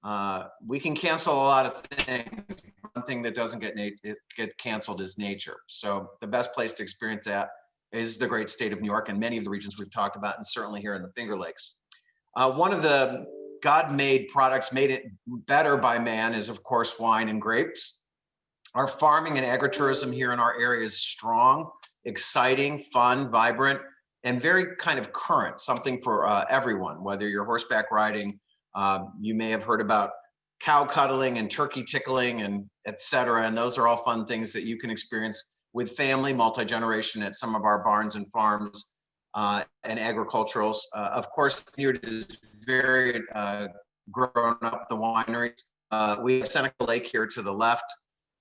can cancel a lot of things. One thing that doesn't get canceled is nature. So the best place to experience that is the great state of New York and many of the regions we've talked about, and certainly here in the Finger Lakes. One of the God-made products made it better by man is, of course, wine and grapes. Our farming and agritourism here in our area is strong, exciting, fun, vibrant, and very kind of current, something for everyone, whether you're horseback riding, you may have heard about cow cuddling and turkey tickling and et cetera. And those are all fun things that you can experience with family, multi-generation at some of our barns and farms and agriculturals. Of course, here it is very grown up, the wineries. We have Seneca Lake here to the left.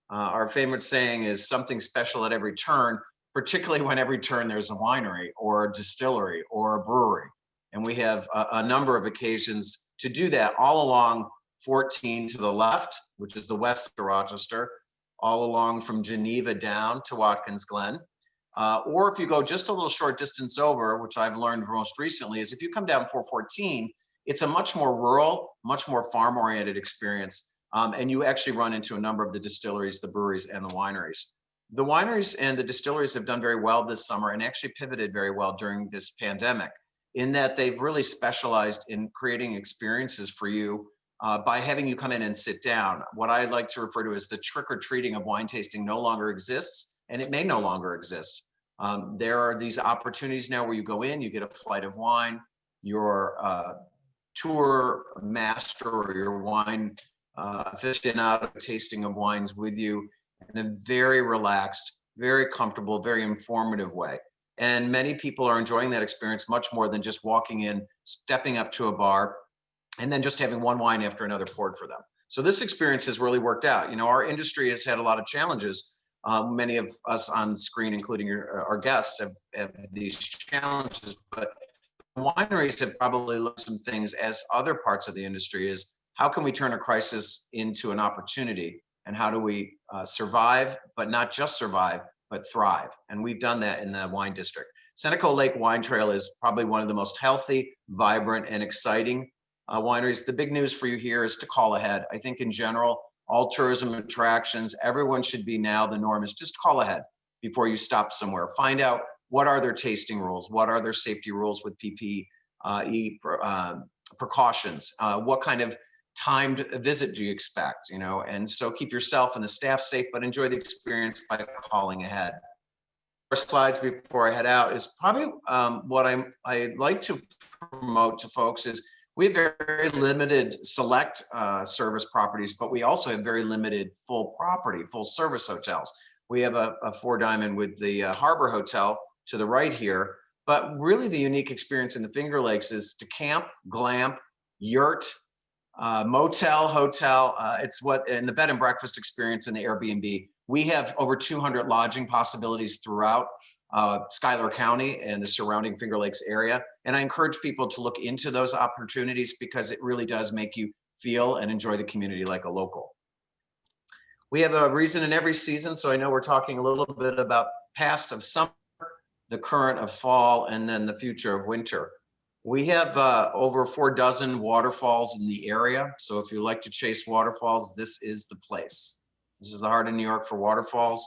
Our favorite saying is something special at every turn, particularly when every turn there's a winery or a distillery or a brewery. And we have a number of occasions to do that all along 14 to the left, which is the west of Rochester, all along from Geneva down to Watkins Glen. Or if you go just a little short distance over, which I've learned most recently, is if you come down 414, it's a much more rural, much more farm-oriented experience. And you actually run into a number of the distilleries, the breweries, and the wineries. The wineries and the distilleries have done very well this summer and actually pivoted very well during this pandemic, in that they've really specialized in creating experiences for you by having you come in and sit down. What I like to refer to as the trick-or-treating of wine tasting no longer exists, and it may no longer exist. There are these opportunities now where you go in, you get a flight of wine, your tour master or your wine aficionado tasting of wines with you in a very relaxed, very comfortable, very informative way. And many people are enjoying that experience much more than just walking in, stepping up to a bar, and then just having one wine after another poured for them. So this experience has really worked out. You know, our industry has had a lot of challenges. Many of us on screen, including our guests, have these challenges, but wineries have probably looked at some things as other parts of the industry is how can we turn a crisis into an opportunity, and how do we survive, but not just survive, but thrive. And we've done that in the wine district. Seneca Lake Wine Trail is probably one of the most healthy, vibrant, and exciting wineries. The big news for you here is to call ahead. I think in general, all tourism attractions, everyone should be now, the norm is just call ahead before you stop somewhere. Find out what are their tasting rules, what are their safety rules with PPE precautions, what kind of timed visit do you expect, you know, and so keep yourself and the staff safe, but enjoy the experience by calling ahead. Slides before I head out is probably what I like to promote to folks is we have very limited select service properties, but we also have very limited full property, full service hotels. We have a 4-diamond with the Harbor Hotel to the right here, but really the unique experience in the Finger Lakes is to camp, glamp, yurt, motel, hotel. It's what in the bed and breakfast experience in the Airbnb. We have over 200 lodging possibilities throughout Schuyler County and the surrounding Finger Lakes area. And I encourage people to look into those opportunities because it really does make you feel and enjoy the community like a local. We have a reason in every season. So I know we're talking a little bit about past of summer, the current of fall, and then the future of winter. We have over 4 dozen waterfalls in the area. So if you like to chase waterfalls, this is the place. This is the heart of New York for waterfalls.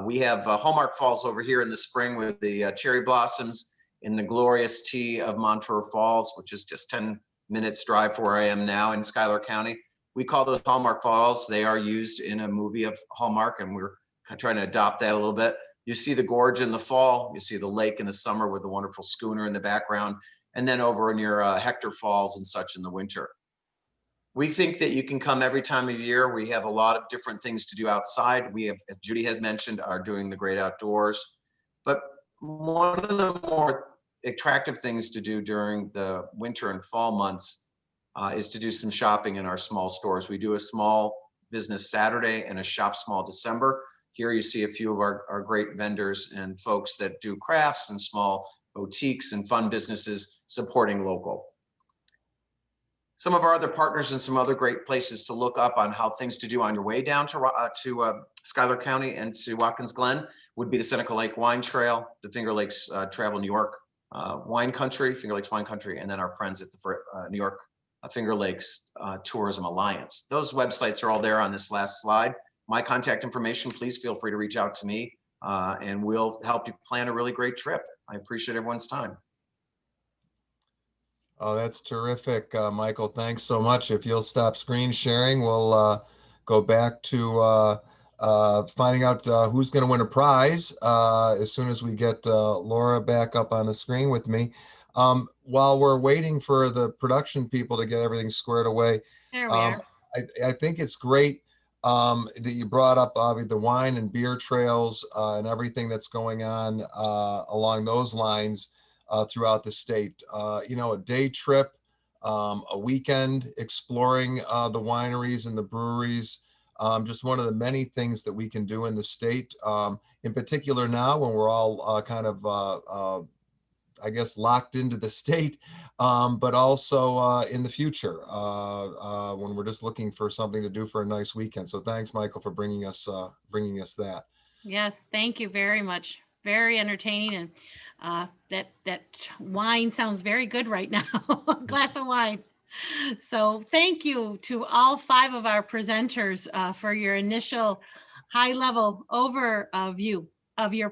We have Hallmark Falls over here in the spring with the cherry blossoms in the glorious tea of Montour Falls, which is just 10 minutes drive from where I am now in Schuyler County. We call those Hallmark Falls. They are used in a movie of Hallmark, and we're trying to adopt that a little bit. You see the gorge in the fall, you see the lake in the summer with the wonderful schooner in the background, and then over near Hector Falls and such in the winter. We think that you can come every time of year. We have a lot of different things to do outside. We have, as Judy has mentioned, are doing the great outdoors. But one of the more attractive things to do during the winter and fall months is to do some shopping in our small stores. We do a small business Saturday and a shop small December. Here you see a few of our great vendors and folks that do crafts and small boutiques and fun businesses supporting local. Some of our other partners and some other great places to look up on how things to do on your way down to Schuyler County and to Watkins Glen would be the Seneca Lake Wine Trail, the Finger Lakes Travel New York Wine Country, Finger Lakes Wine Country, and then our friends at the New York Finger Lakes Tourism Alliance. Those websites are all there on this last slide. My contact information, please feel free to reach out to me and we'll help you plan a really great trip. I appreciate everyone's time. Oh, that's terrific, Michael. Thanks so much. If you'll stop screen sharing, we'll go back to finding out who's going to win a prize as soon as we get Laura back up on the screen with me. While we're waiting for the production people to get everything squared away, There we are. I think it's great that you brought up the wine and beer trails and everything that's going on along those lines throughout the state. You know, a day trip, a weekend exploring the wineries and the breweries, just one of the many things that we can do in the state, in particular now when we're all kind of, I guess, locked into the state, but also in the future when we're just looking for something to do for a nice weekend. So thanks, Michael, for bringing us that. Yes, thank you very much. Very entertaining, and that wine sounds very good right now. A glass of wine. So thank you to all 5 of our presenters for your initial high-level overview of your